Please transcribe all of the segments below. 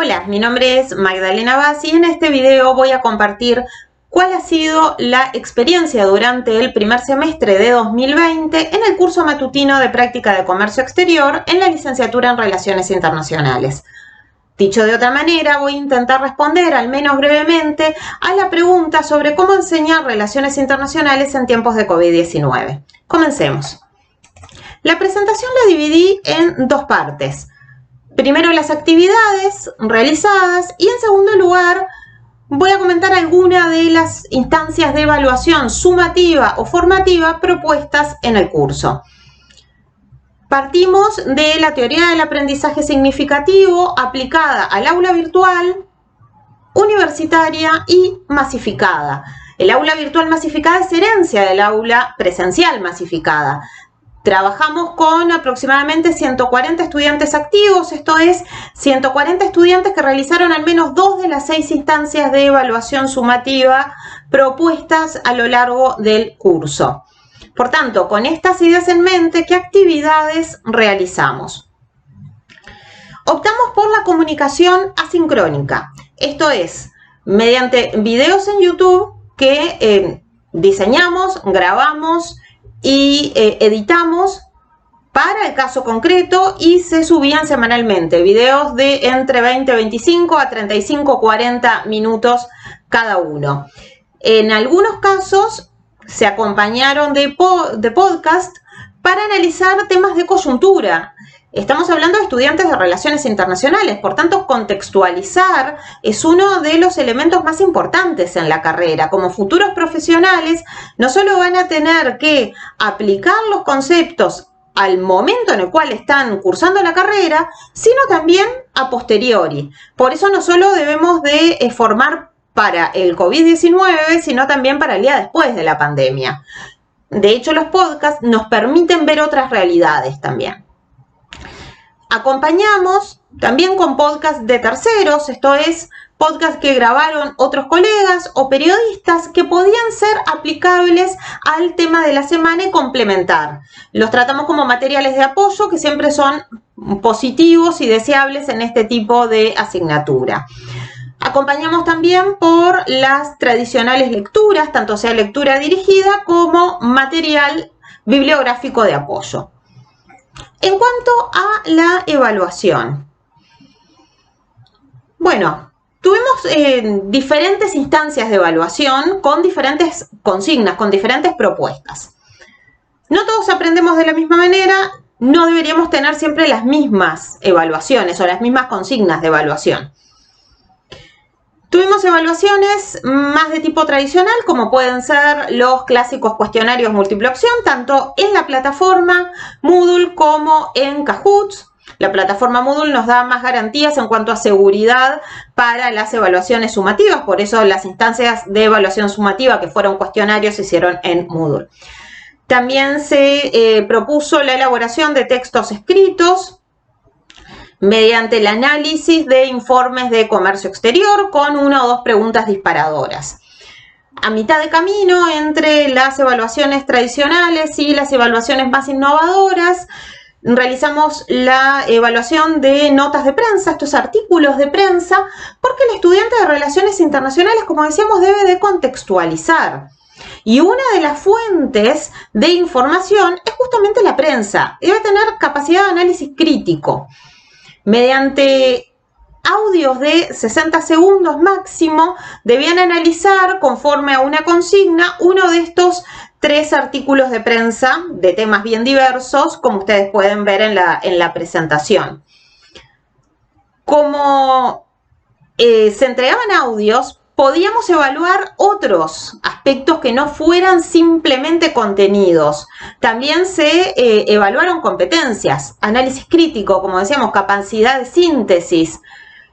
Hola, mi nombre es Magdalena Bassi y en este video voy a compartir cuál ha sido la experiencia durante el primer semestre de 2020 en el curso matutino de práctica de comercio exterior en la licenciatura en Relaciones Internacionales. Dicho de otra manera, voy a intentar responder, al menos brevemente, a la pregunta sobre cómo enseñar relaciones internacionales en tiempos de COVID-19. Comencemos. La presentación la dividí en dos partes. Primero las actividades realizadas y en segundo lugar voy a comentar algunas de las instancias de evaluación sumativa o formativa propuestas en el curso. Partimos de la teoría del aprendizaje significativo aplicada al aula virtual, universitaria y masificada. El aula virtual masificada es herencia del aula presencial masificada. Trabajamos con aproximadamente 140 estudiantes activos, esto es, 140 estudiantes que realizaron al menos 2 de las 6 instancias de evaluación sumativa propuestas a lo largo del curso. Por tanto, con estas ideas en mente, ¿qué actividades realizamos? Optamos por la comunicación asincrónica, esto es, mediante videos en YouTube que diseñamos, grabamos y editamos para el caso concreto y se subían semanalmente, videos de entre 25 a 35, 40 minutos cada uno. En algunos casos se acompañaron de podcast para analizar temas de coyuntura. Estamos hablando de estudiantes de relaciones internacionales, por tanto, contextualizar es uno de los elementos más importantes en la carrera. Como futuros profesionales, no solo van a tener que aplicar los conceptos al momento en el cual están cursando la carrera, sino también a posteriori. Por eso no solo debemos de formar para el COVID-19, sino también para el día después de la pandemia. De hecho, los podcasts nos permiten ver otras realidades también. Acompañamos también con podcast de terceros, esto es, podcast que grabaron otros colegas o periodistas que podían ser aplicables al tema de la semana y complementar. Los tratamos como materiales de apoyo que siempre son positivos y deseables en este tipo de asignatura. Acompañamos también por las tradicionales lecturas, tanto sea lectura dirigida como material bibliográfico de apoyo. En cuanto a la evaluación, bueno, tuvimos diferentes instancias de evaluación con diferentes consignas, con diferentes propuestas. No todos aprendemos de la misma manera, no deberíamos tener siempre las mismas evaluaciones o las mismas consignas de evaluación. Tuvimos evaluaciones más de tipo tradicional, como pueden ser los clásicos cuestionarios múltiple opción, tanto en la plataforma Moodle como en Kahoot. La plataforma Moodle nos da más garantías en cuanto a seguridad para las evaluaciones sumativas, por eso las instancias de evaluación sumativa que fueron cuestionarios se hicieron en Moodle. También se propuso la elaboración de textos escritos mediante el análisis de informes de comercio exterior con 1 o 2 preguntas disparadoras. A mitad de camino entre las evaluaciones tradicionales y las evaluaciones más innovadoras, realizamos la evaluación de notas de prensa, estos artículos de prensa, porque el estudiante de relaciones internacionales, como decíamos, debe de contextualizar. Y una de las fuentes de información es justamente la prensa, debe tener capacidad de análisis crítico. Mediante audios de 60 segundos máximo, debían analizar, conforme a una consigna, uno de estos 3 artículos de prensa de temas bien diversos, como ustedes pueden ver en la presentación. Como se entregaban audios, podíamos evaluar otros aspectos que no fueran simplemente contenidos. También se evaluaron competencias, análisis crítico, como decíamos, capacidad de síntesis,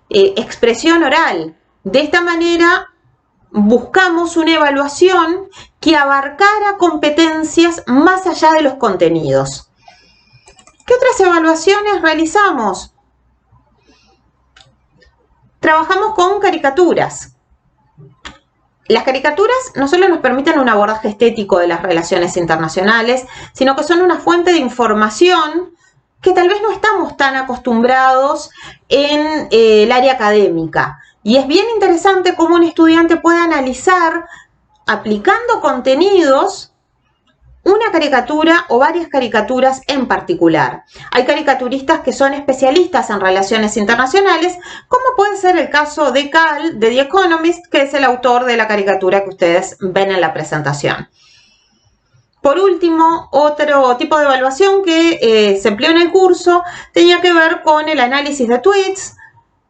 expresión oral. De esta manera buscamos una evaluación que abarcara competencias más allá de los contenidos. ¿Qué otras evaluaciones realizamos? Trabajamos con caricaturas. Las caricaturas no solo nos permiten un abordaje estético de las relaciones internacionales, sino que son una fuente de información que tal vez no estamos tan acostumbrados en el área académica. Y es bien interesante cómo un estudiante puede analizar, aplicando contenidos, una caricatura o varias caricaturas en particular. Hay caricaturistas que son especialistas en relaciones internacionales, como puede ser el caso de Cal, de The Economist, que es el autor de la caricatura que ustedes ven en la presentación. Por último, otro tipo de evaluación que se empleó en el curso tenía que ver con el análisis de tweets,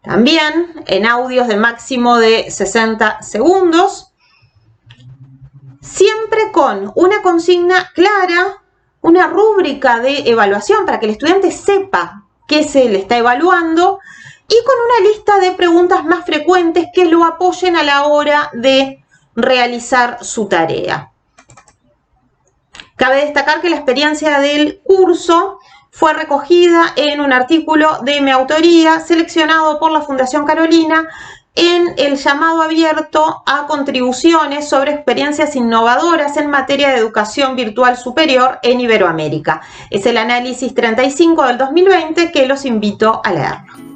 también en audios de máximo de 60 segundos, siempre con una consigna clara, una rúbrica de evaluación para que el estudiante sepa qué se le está evaluando y con una lista de preguntas más frecuentes que lo apoyen a la hora de realizar su tarea. Cabe destacar que la experiencia del curso fue recogida en un artículo de mi autoría seleccionado por la Fundación Carolina en el llamado abierto a contribuciones sobre experiencias innovadoras en materia de educación virtual superior en Iberoamérica. Es el análisis 35 del 2020 que los invito a leerlo.